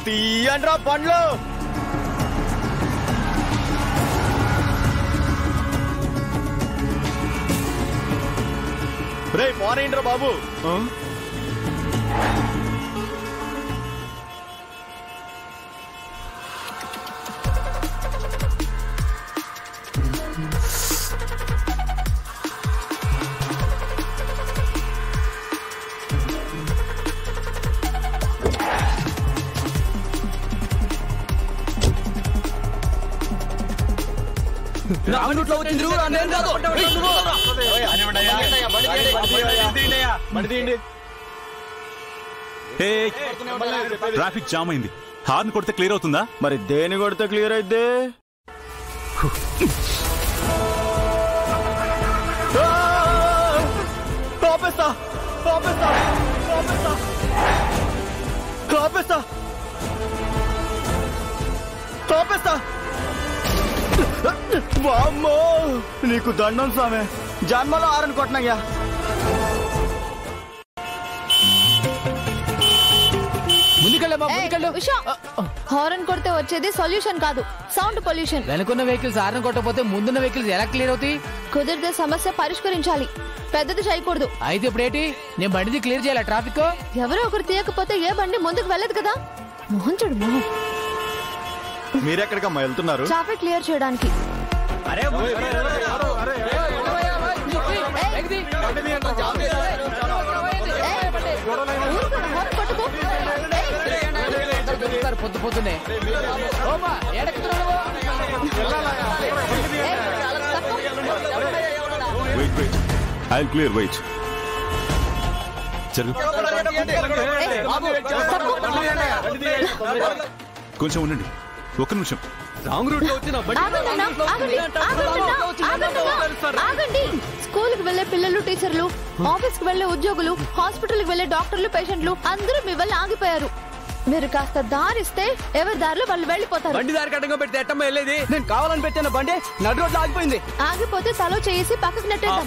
తీయండ్రా పండ్లు. రే పోనేంట్రా బాబు. Traffic jam అయింది. హార్న్ కొడితే క్లియర్ అవుతుందా? మరి దేని కొడితే క్లియర్ అయితే? ఆపేస్తా ఆపేస్తా ఆపేస్తా ఆపేస్తా ఆపేస్తా. వామ్మో నీకు దండం స్వామి. జన్మలో ఆరని కొట్టనయ్యా. హారన్ కొడితే వచ్చేది సొల్యూషన్ కాదు, సౌండ్ పొల్యూషన్. వెనుకున్న వెహికల్స్ హారన్ కొట్టకపోతే ముందున్న వెహికల్స్ ఎలా క్లియర్ అవుతాయి? కుదిరితే సమస్య పరిష్కరించాలి, పెద్దది చేయకూడదు. అయితే ఇప్పుడు ఏంటి? నేను బండిది క్లియర్ చేయాలా? ట్రాఫిక్ ఎవరో ఒకరు తీయకపోతే ఏ బండి ముందుకు వెళ్ళదు కదా. మోహన్ చూడు మోహన్. మీరెక్కడికమ్మా వెళ్తున్నారు? ట్రాఫిక్ క్లియర్ చేయడానికి. పొద్దు పొద్దునే I'll clear, wait. కొంచెం ఉండండి, ఒక్క నిమిషం. స్కూల్ కి వెళ్లే పిల్లలు, టీచర్లు, ఆఫీస్ కి వెళ్లే ఉద్యోగులు, హాస్పిటల్ కి వెళ్లే డాక్టర్లు, పేషెంట్లు అందరూ మీ వల్ల ఆగిపోయారు. మీరు కాస్త దారిస్తే ఎవరి దారిలో వాళ్ళు వెళ్ళిపోతారు. బండి దారి కట్టంగా పెడితే ఎట్టమ్మ వెళ్ళేది? నేను కావాలని పెట్టిన బండి నడు రోడ్లో ఆగిపోయింది. ఆగిపోతే తలో చేసి పక్కకు నెట్టేద్దాం.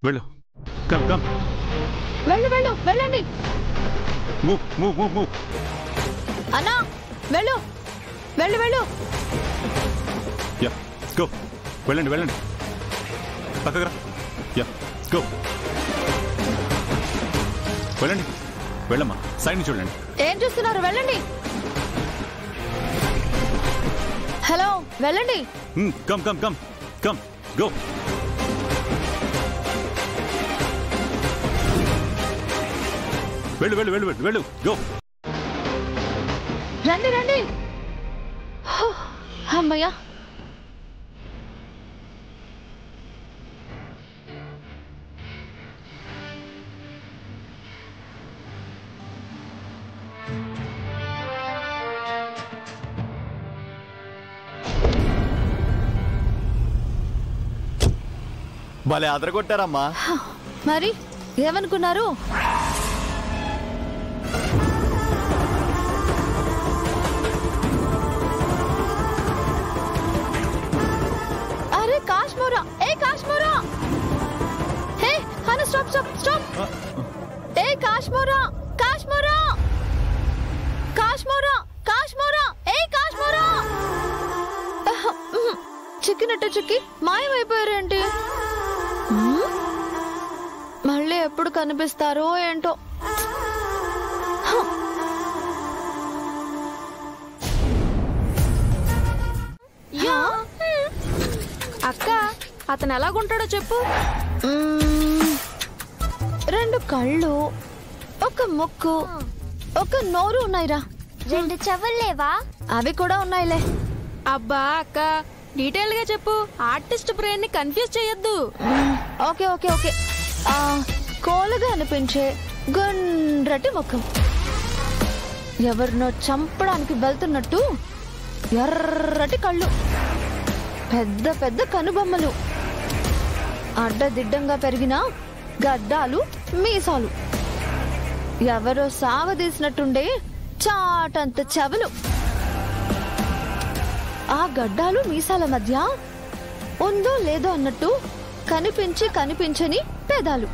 వెళ్ళు, కమ్ కమ్, వెళ్ళు వెళ్ళు వెళ్ళండి. Move move move move. అన్నా వెళ్ళు వెళ్ళు వెళ్ళు. యా గో, వెళ్ళండి వెళ్ళండి, పక్కగా. యా గో, వెళ్ళండి వెళ్ళమ్మా, సైడ్ నుంచి చూడండి. ఏం చూస్తున్నారు? వెళ్ళండి. హలో వెళ్ళండి. Come come come come go. వెళ్ళు వెళ్ళు వెళ్ళు వెళ్ళు గో. రండి రండి. అమ్మయ్యా. భలే అదరగొట్టారమ్మా. మరి ఏమనుకున్నారు? అరే కాశ్మోరా, ఏ కాశ్మోరా, హే హను స్టాప్ స్టాప్ స్టాప్. ఏ కాశ్మోరా, కాశ్మోరా, కాశ్మోరా, కాశ్మోరా, ఏ కాశ్మోరా. చిక్కినట్ట చిక్కి మాయమైపోయారేంటి? మళ్ళీ ఎప్పుడు కనిపిస్తారో ఏంటో. అక్క అతను ఎలాగుంటాడో చెప్పు. రెండు కళ్ళు, ఒక ముక్కు, ఒక నోరు ఉన్నాయిరా. రెండు చెవులేవా? అవి కూడా ఉన్నాయిలే. అబ్బా అక్క డీటెయిల్ గా చెప్పు, ఆర్టిస్ట్ బ్రెయిన్ ని కన్ఫ్యూజ్ చేయొద్దు. Okay okay okay. కోలుగా అనిపించే గుండ్రటి ముఖం, ఎవరినో చంపడానికి వెళ్తున్నట్టు ఎర్రటి కళ్ళు, పెద్ద పెద్ద కనుబొమ్మలు, అడ్డదిడ్డంగా పెరిగిన గడ్డాలు, మీసాలు, ఎవరో సాగదీసినట్టుండే చాటంత చెవులు. ఆ గడ్డాలు మీసాల మధ్య ఉందో లేదో అన్నట్టు కనిపించని పెదాలు,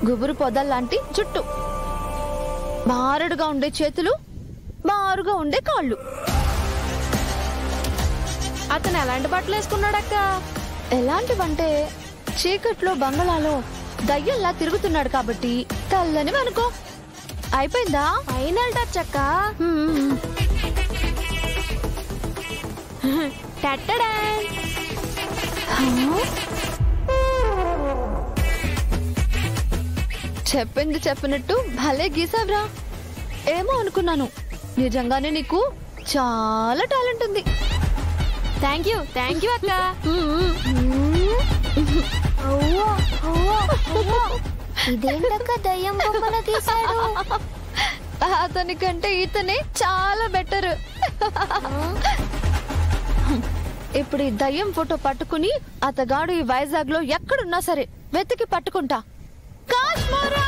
గుబురు పొదల్లాంటి జుట్టు, బారుడుగా ఉండే చేతులు, బారుగా ఉండే కాళ్ళు. అతను ఎలాంటి బట్టలు వేసుకున్నాడక్క? ఎలాంటివంటే చీకట్లో బంగళాలో దయ్యంలా తిరుగుతున్నాడు కాబట్టి తెల్లని అనుకో. అయిపోయిందా? ఫైనల్ టచ్ అక్క. చెప్పింది చెప్పినట్టు భలే గీసావ్రా. ఏమో అనుకున్నాను, నిజంగానే నీకు చాలా టాలెంట్ ఉంది. థ్యాంక్ యూ అక్క. ఇదేంటక్క దయ్యం బొమ్మను తీశాడు? అతనికంటే ఇతనే చాలా బెటర్. ఇప్పుడు ఈ దయ్యం ఫోటో పట్టుకుని అతగాడు ఈ వైజాగ్ లో ఎక్కడున్నా సరే వెతికి పట్టుకుంటా. కాశ్మీరా